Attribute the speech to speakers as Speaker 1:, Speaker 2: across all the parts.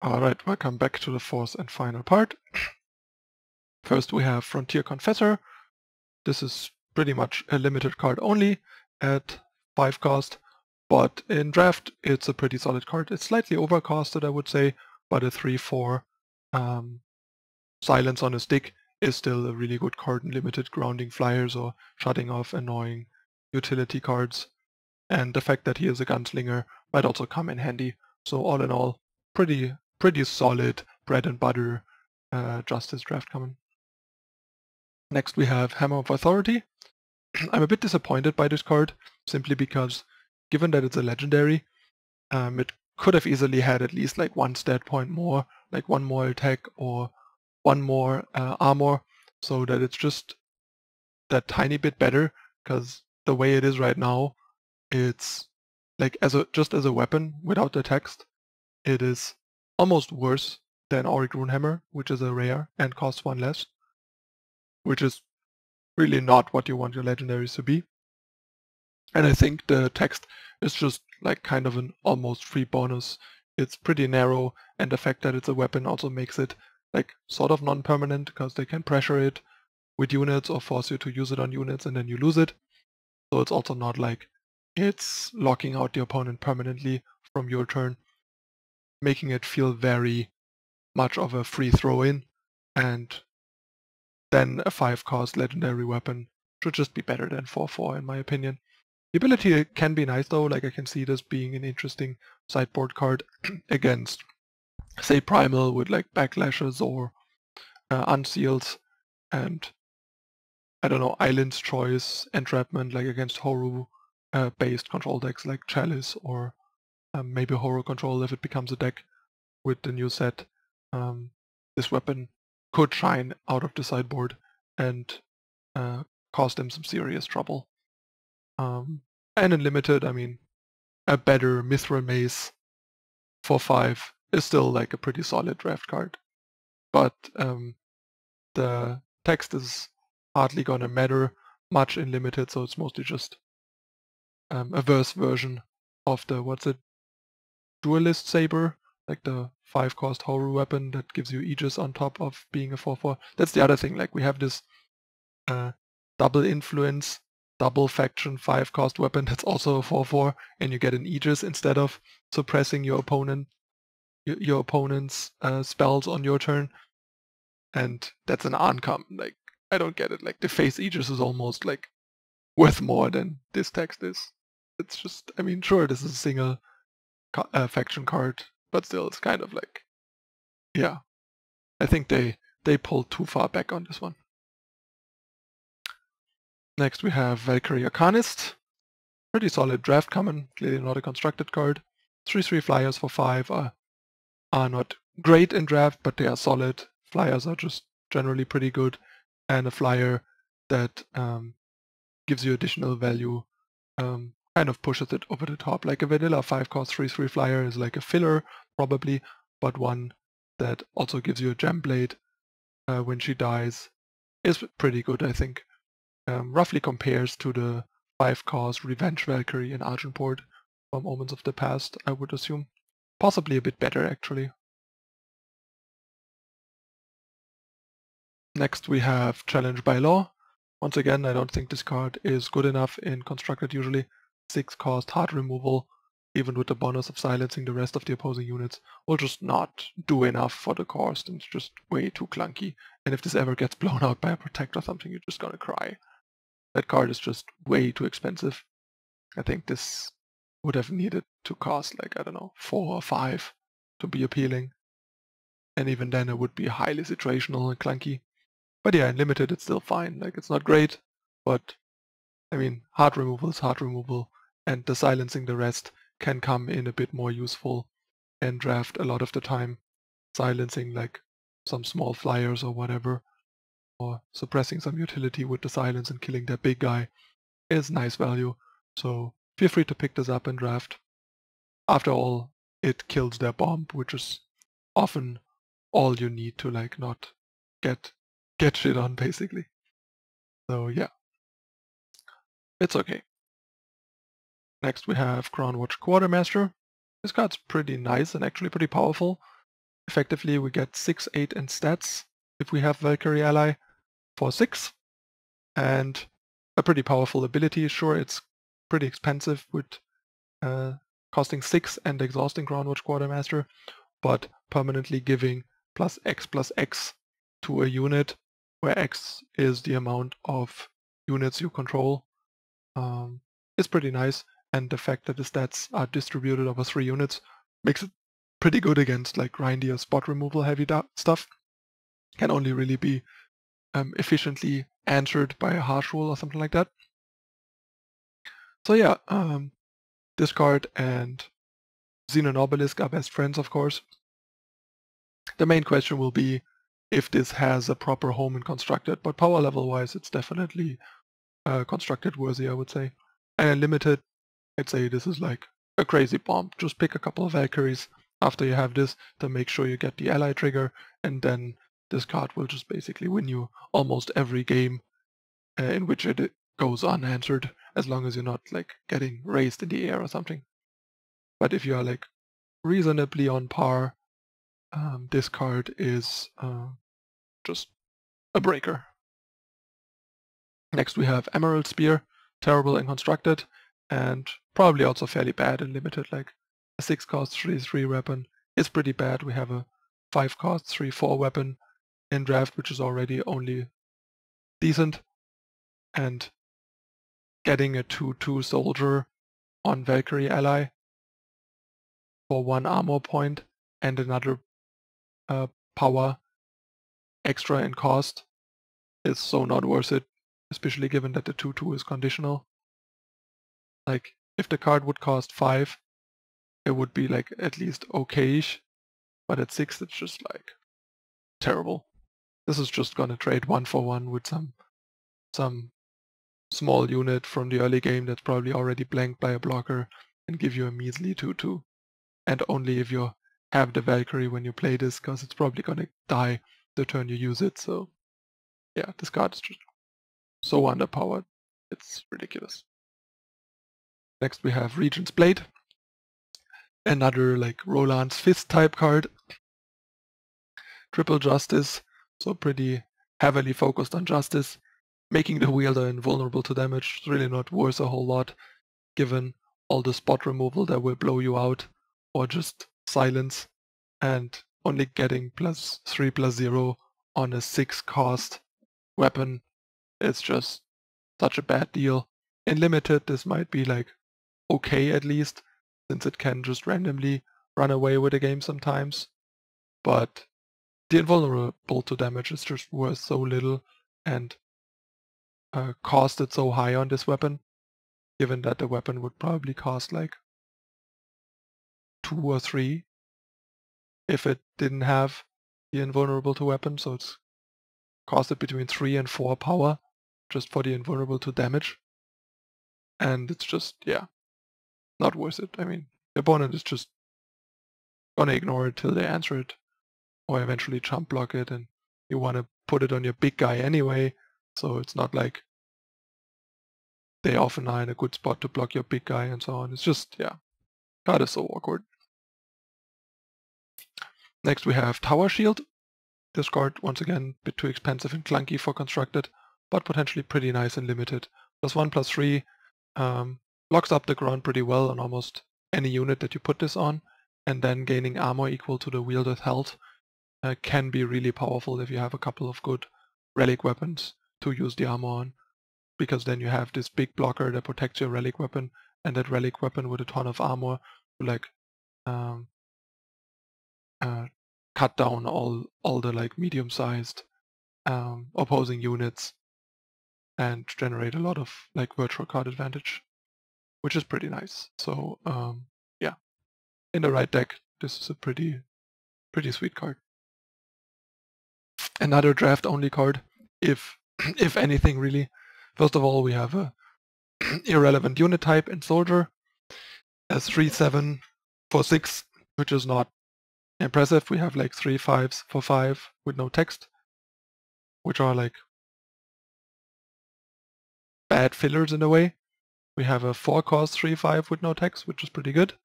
Speaker 1: Alright, welcome back to the fourth and final part. First we have Frontier Confessor. This is pretty much a limited card only at 5 cost, but in draft it's a pretty solid card. It's slightly overcosted, I would say, but a 3-4 silence on a stick is still a really good card in limited, grounding flyers or shutting off annoying utility cards. And the fact that he is a gunslinger might also come in handy. So all in all, pretty solid bread and butter Justice draft coming. Next we have Hammer of Authority. I'm a bit disappointed by this card, simply because, given that it's a legendary, it could have easily had at least like one stat point more, like one more attack or one more armor, so that it's just that tiny bit better, because the way it is right now, it's like just as a weapon without the text, it is almost worse than Auric Runehammer, which is a rare and costs 1 less, which is really not what you want your legendaries to be. And I think the text is just like kind of an almost free bonus. It's pretty narrow, and the fact that it's a weapon also makes it like sort of non-permanent, because they can pressure it with units or force you to use it on units and then you lose it. So it's also not like it's locking out the opponent permanently from your turn, making it feel very much of a free throw-in, and then a 5-cost legendary weapon should just be better than 4-4 in my opinion. The ability can be nice though, like I can see this being an interesting sideboard card against, say, Primal with like backlashes or unseals, and I don't know, Island's Choice, Entrapment, like against Horror based control decks like Chalice, or maybe Horror Control if it becomes a deck with the new set. This weapon could shine out of the sideboard and cause them some serious trouble. And in limited, I mean, a better Mithril Mace for 5 is still like a pretty solid draft card. But the text is hardly gonna matter much in limited, so it's mostly just a verse version of the, Duelist Saber, like the 5-cost horror weapon that gives you Aegis on top of being a 4-4. That's the other thing, like we have this double influence, double faction 5-cost weapon that's also a 4-4, and you get an Aegis instead of suppressing your opponent's spells on your turn. And that's an Ancam. Like, I don't get it. Like, the face Aegis is almost like worth more than this text is. It's just, I mean, sure, this is a single faction card, but still, it's kind of like, yeah. I think they pulled too far back on this one. Next we have Valkyrie Arcanist. Pretty solid draft common, clearly not a constructed card. 3/3 flyers for 5 are not great in draft, but they are solid. Flyers are just generally pretty good, and a flyer that gives you additional value kind of pushes it over the top. Like a vanilla 5-cost 3/3 flyer is like a filler, probably, but one that also gives you a gem blade when she dies is pretty good, I think. Roughly compares to the 5-cost Revenge Valkyrie in Argenport from Omens of the Past, I would assume. Possibly a bit better, actually. Next we have Challenge by Law. Once again, I don't think this card is good enough in Constructed usually. 6-cost hard removal, even with the bonus of silencing the rest of the opposing units, will just not do enough for the cost, and it's just way too clunky. And if this ever gets blown out by a Protect or something, you're just gonna cry. That card is just way too expensive. I think this would have needed to cost like, I don't know, 4 or 5 to be appealing. And even then it would be highly situational and clunky. But yeah, in limited it's still fine. Like, it's not great, but I mean, hard removal is hard removal, and the silencing the rest can come in a bit more useful in draft a lot of the time. Silencing like some small flyers or whatever, or suppressing some utility with the silence and killing that big guy is nice value. So feel free to pick this up in draft. After all, it kills their bomb, which is often all you need to like not get shit on, basically. So yeah, it's okay. Next we have Crown Watch Quartermaster. This card's pretty nice and actually pretty powerful. effectively we get 6, 8 in stats if we have Valkyrie ally for 6, and a pretty powerful ability. Sure, it's pretty expensive with costing 6 and exhausting Groundwatch Quartermaster, but permanently giving +X to a unit, where X is the amount of units you control, is pretty nice, and the fact that the stats are distributed over 3 units makes it pretty good against like grindier spot removal heavy stuff. Can only really be efficiently answered by a harsh rule or something like that. So yeah, this card and Xenon Obelisk are best friends, of course. The main question will be if this has a proper home in Constructed, but power level wise it's definitely Constructed worthy, I would say. And limited, I'd say this is like a crazy bomb. Just pick a couple of Valkyries after you have this to make sure you get the ally trigger, and then this card will just basically win you almost every game in which it goes unanswered, as long as you're not like getting raised in the air or something. But if you are like reasonably on par, this card is just a breaker. Next we have Emerald Spear, terrible in Constructed, and probably also fairly bad in Limited. Like a 6 cost 3/3 weapon is pretty bad. We have a 5 cost 3/4 weapon in Draft, which is already only decent, and getting a 2/2 soldier on Valkyrie ally for 1 armor point and another power extra in cost is so not worth it, especially given that the 2/2 is conditional. Like, if the card would cost 5, it would be like at least okay-ish, but at 6 it's just like terrible. This is just gonna trade 1-for-1 with some small unit from the early game that's probably already blanked by a blocker and give you a measly 2/2. And only if you have the Valkyrie when you play this, because it's probably gonna die the turn you use it. So yeah, this card is just so underpowered, it's ridiculous. Next we have Regent's Blade, another like Roland's Fist type card. Triple Justice, so pretty heavily focused on justice, making the wielder invulnerable to damage. It's really not worth a whole lot, given all the spot removal that will blow you out, or just silence, and only getting +3/+0 on a 6 cost weapon is just such a bad deal. In Limited this might be like okay at least, since it can just randomly run away with the game sometimes, but the invulnerable to damage is just worth so little and costed so high on this weapon, given that the weapon would probably cost like 2 or 3 if it didn't have the invulnerable to weapon, so it's costed between 3 and 4 power just for the invulnerable to damage. And it's just, yeah, not worth it. I mean, the opponent is just gonna ignore it till they answer it, or eventually jump block it, and you want to put it on your big guy anyway, so it's not like they often are in a good spot to block your big guy and so on. It's just, yeah, card is so awkward. Next we have Tower Shield. This card, once again, a bit too expensive and clunky for Constructed, but potentially pretty nice and Limited. +1/+3, locks up the ground pretty well on almost any unit that you put this on, and then gaining armor equal to the wielder's health can be really powerful if you have a couple of good relic weapons to use the armor on, because then you have this big blocker that protects your relic weapon, and that relic weapon with a ton of armor to like cut down all the like medium-sized opposing units and generate a lot of like virtual card advantage, which is pretty nice. So yeah, in the right deck, this is a pretty sweet card. Another draft-only card, if anything really. First of all, we have a irrelevant unit type in Soldier, a 3/7 for 6, which is not impressive. We have like 3 5s for 5 with no text, which are like bad fillers in a way. We have a 4 cost 3/5 with no text, which is pretty good.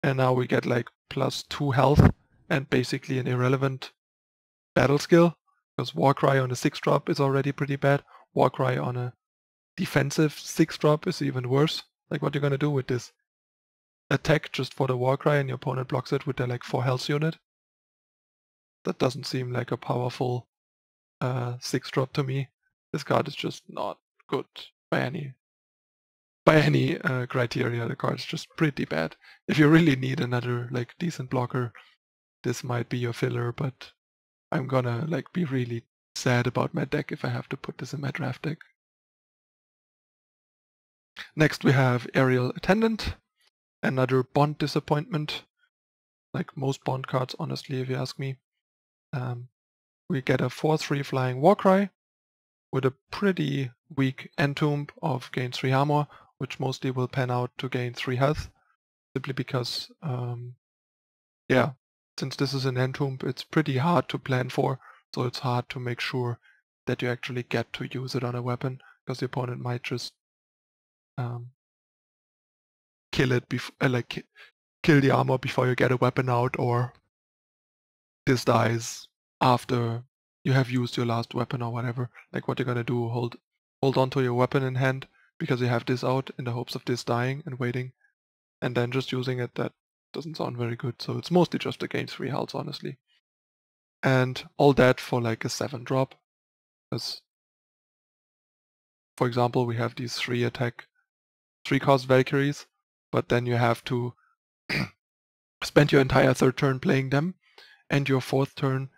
Speaker 1: And now we get like +2 health and basically an irrelevant battle skill, because Warcry on a 6-drop is already pretty bad. Warcry on a defensive 6-drop is even worse. Like, what you're gonna do with this? Attack just for the Warcry and your opponent blocks it with their like 4 health unit? That doesn't seem like a powerful 6-drop to me. This card is just not good by any criteria. The card's just pretty bad. If you really need another like decent blocker, this might be your filler, but I'm gonna like be really sad about my deck if I have to put this in my draft deck. Next we have Aerial Attendant, another Bond disappointment, like most Bond cards honestly if you ask me. We get a 4/3 flying Warcry with a pretty weak Entomb of gain 3 armor, which mostly will pan out to gain 3 health, simply because, yeah, since this is an Entomb, it's pretty hard to plan for, so it's hard to make sure that you actually get to use it on a weapon, because the opponent might just kill it kill the armor before you get a weapon out, or this dies after you have used your last weapon or whatever. Like, what you're gonna do, hold on to your weapon in hand because you have this out in the hopes of this dying and waiting, and then just using it. That doesn't sound very good, so it's mostly just a gain 3 health, honestly. And all that for like a 7-drop, because for example we have these 3-cost Valkyries, but then you have to spend your entire 3rd turn playing them and your 4th turn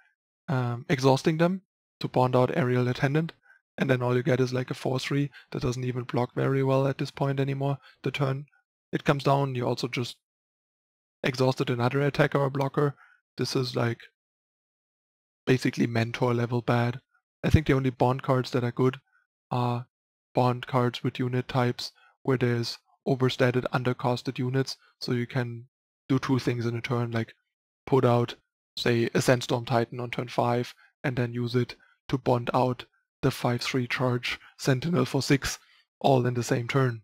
Speaker 1: exhausting them to bond out Aerial Attendant, and then all you get is like a 4/3 that doesn't even block very well at this point anymore. The turn it comes down, you also just exhausted another attacker or blocker. This is like basically mentor level bad. I think the only bond cards that are good are bond cards with unit types where there's overstated undercosted units, so you can do 2 things in a turn, like put out, say, a Sandstorm Titan on turn 5 and then use it to bond out the 5/3 charge Sentinel for 6 all in the same turn.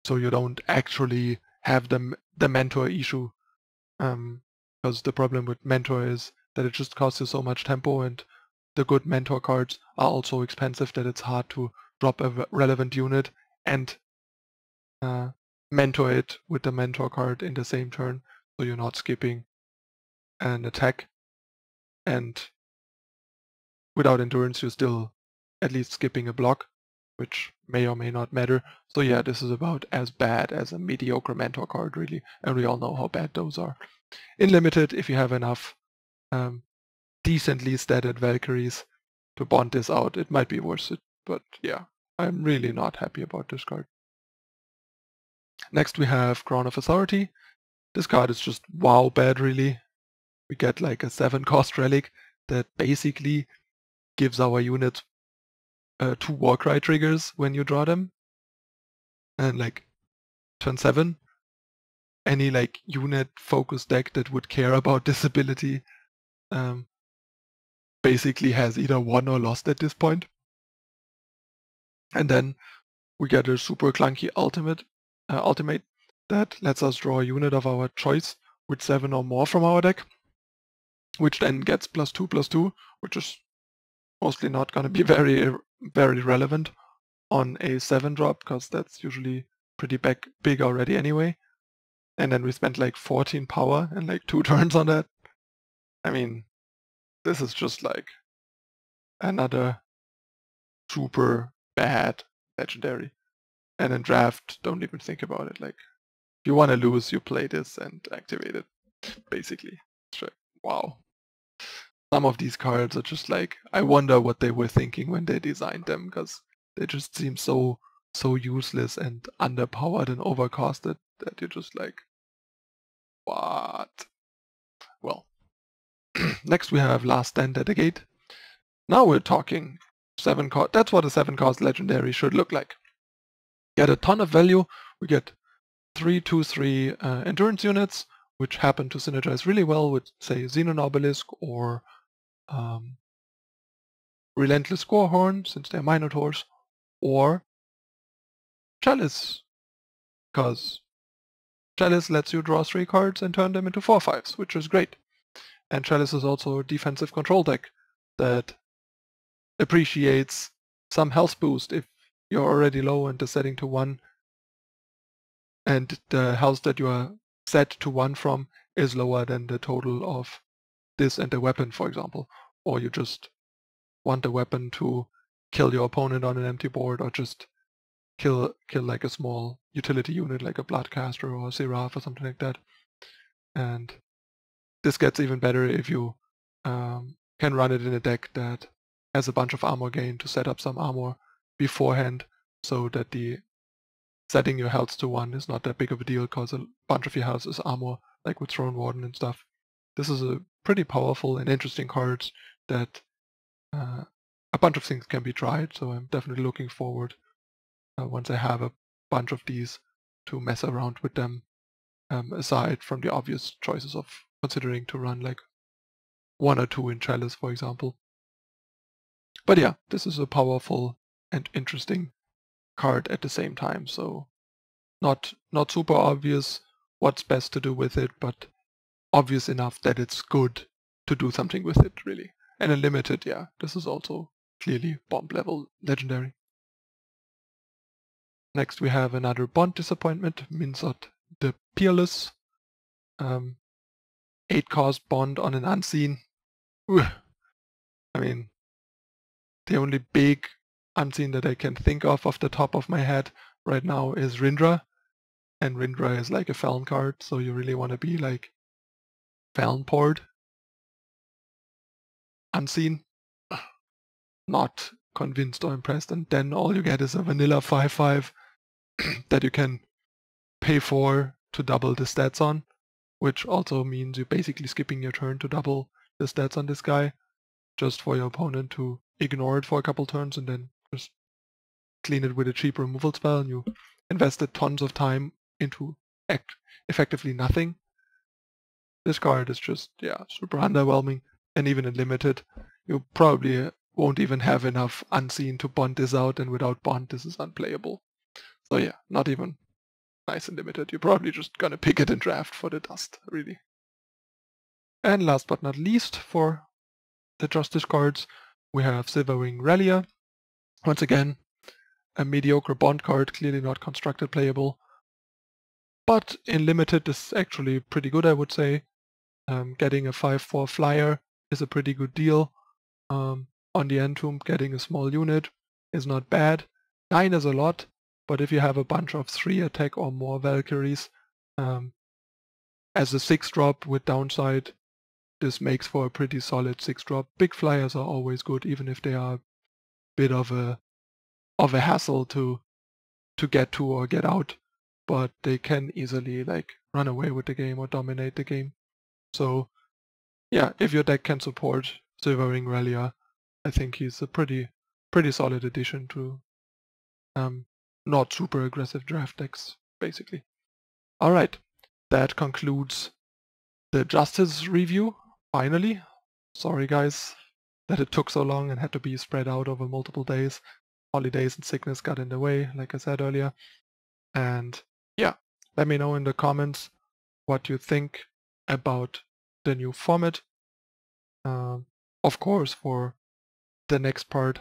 Speaker 1: So you don't actually have the mentor issue, because the problem with mentor is that it just costs you so much tempo, and the good mentor cards are also expensive that it's hard to drop a relevant unit and mentor it with the mentor card in the same turn, so you're not skipping an attack, and without endurance you're still at least skipping a block, which may or may not matter. So yeah, this is about as bad as a mediocre mentor card, really, and we all know how bad those are. In limited, if you have enough decently statted Valkyries to bond this out, it might be worth it, but yeah, I'm really not happy about this card. Next we have Crona of Authority. This card is just wow bad, really. We get like a 7-cost relic that basically gives our units 2 Warcry triggers when you draw them. And like turn 7, any like unit focused deck that would care about this ability basically has either won or lost at this point. And then we get a super clunky ultimate that lets us draw a unit of our choice with 7 or more from our deck, which then gets +2/+2, which is mostly not going to be very relevant on a 7-drop, because that's usually pretty big already anyway. And then we spent like 14 power and like 2 turns on that. I mean, this is just like another super bad legendary. And in draft, don't even think about it. Like, if you want to lose, you play this and activate it, basically. Wow. Some of these cards are just like, I wonder what they were thinking when they designed them, because they just seem so useless and underpowered and overcosted that you're just like, what? Well, next we have Last Stand at the Gate. Now we're talking 7-cost. That's what a 7-cost legendary should look like. Get a ton of value. We get 3/2/3 endurance units, which happen to synergize really well with, say, Xenon Obelisk or Relentless Scorehorn, since they're Minotaurs, or Chalice, because Chalice lets you draw 3 cards and turn them into 4/5s, which is great. And Chalice is also a defensive control deck that appreciates some health boost if you're already low and is setting to 1, and the health that you are set to 1 from is lower than the total of this and the weapon, for example. Or you just want the weapon to kill your opponent on an empty board, or just kill like a small utility unit like a Bloodcaster or a Seraph or something like that. And this gets even better if you can run it in a deck that has a bunch of armor gain to set up some armor beforehand, so that the setting your health to 1 is not that big of a deal, because a bunch of your health is armor, like with Throne Warden and stuff. This is a pretty powerful and interesting card that a bunch of things can be tried, so I'm definitely looking forward once I have a bunch of these to mess around with them, aside from the obvious choices of considering to run like 1 or 2 in Chalice, for example. But yeah, this is a powerful and interesting card at the same time, so not super obvious what's best to do with it, but obvious enough that it's good to do something with it, really. And in limited, yeah, this is also clearly bomb level legendary. Next we have another Bond disappointment, Minsot the Peerless. 8-cost Bond on an unseen. I mean, the only big unseen that I can think of off the top of my head right now is Rindra. And Rindra is like a Feln card, so you really want to be like Feln poured. Unseen. Not convinced or impressed, and then all you get is a vanilla 5/5 that you can pay for to double the stats on, which also means you're basically skipping your turn to double the stats on this guy, just for your opponent to ignore it for a couple turns and then just clean it with a cheap removal spell, and you invested tons of time into effectively nothing. This card is just, yeah, super underwhelming, and even in limited, you probably won't even have enough unseen to bond this out, and without bond this is unplayable. So yeah, not even nice and limited. You're probably just gonna pick it in draft for the dust, really. And last but not least, for the Justice cards, we have Silverwing Relia. Once again, a mediocre bond card, clearly not constructed playable. But in limited this is actually pretty good, I would say. Getting a 5/4 flyer is a pretty good deal. On the Entomb, getting a small unit is not bad. 9 is a lot, but if you have a bunch of 3 attack or more Valkyries, as a 6-drop with downside, this makes for a pretty solid 6-drop. Big flyers are always good, even if they are a bit of a hassle to get to or get out, but they can easily like run away with the game or dominate the game. So yeah, if your deck can support Silverwing Relia, I think he's a pretty solid addition to not super aggressive draft decks, basically. Alright, that concludes the Justice review, finally. Sorry guys that it took so long and had to be spread out over multiple days. Holidays and sickness got in the way, like I said earlier. And yeah, let me know in the comments what you think about the new format. Of course, for the next part,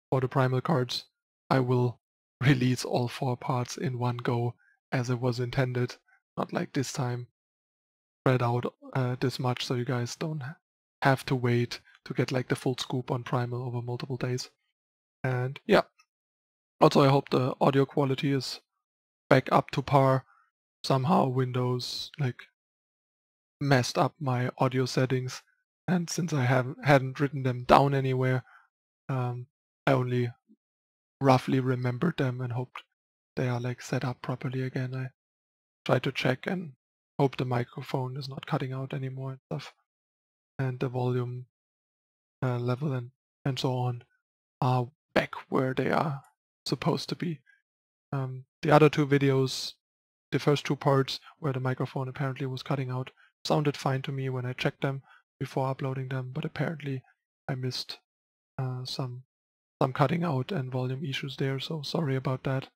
Speaker 1: for the primal cards, I will release all 4 parts in one go as it was intended, not like this time spread out this much, so you guys don't have to wait to get like the full scoop on primal over multiple days. And yeah, also I hope the audio quality is back up to par. Somehow Windows like messed up my audio settings, and since I hadn't written them down anywhere, I only roughly remembered them and hoped they are like set up properly again. I tried to check and hope the microphone is not cutting out anymore and stuff, and the volume level and so on are back where they are supposed to be. The other 2 videos, the first 2 parts where the microphone apparently was cutting out, sounded fine to me when I checked them before uploading them, but apparently I missed some cutting out and volume issues there, so sorry about that.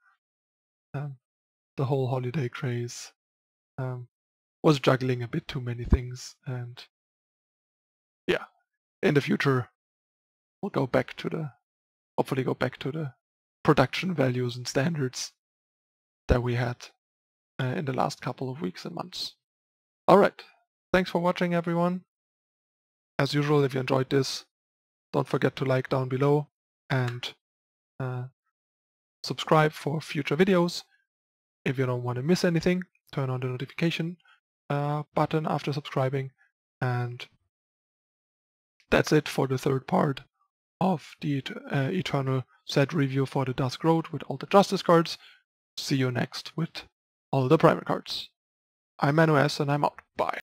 Speaker 1: The whole holiday craze was juggling a bit too many things, and yeah, in the future we'll go back to the, hopefully go back to the production values and standards that we had in the last couple of weeks and months. Alright, thanks for watching everyone. As usual, if you enjoyed this, don't forget to like down below and subscribe for future videos. If you don't want to miss anything, turn on the notification button after subscribing. And that's it for the third part of the Eternal set review for the Dusk Road with all the Justice cards. See you next with all the Primal cards. I'm Manu S and I'm out. Bye.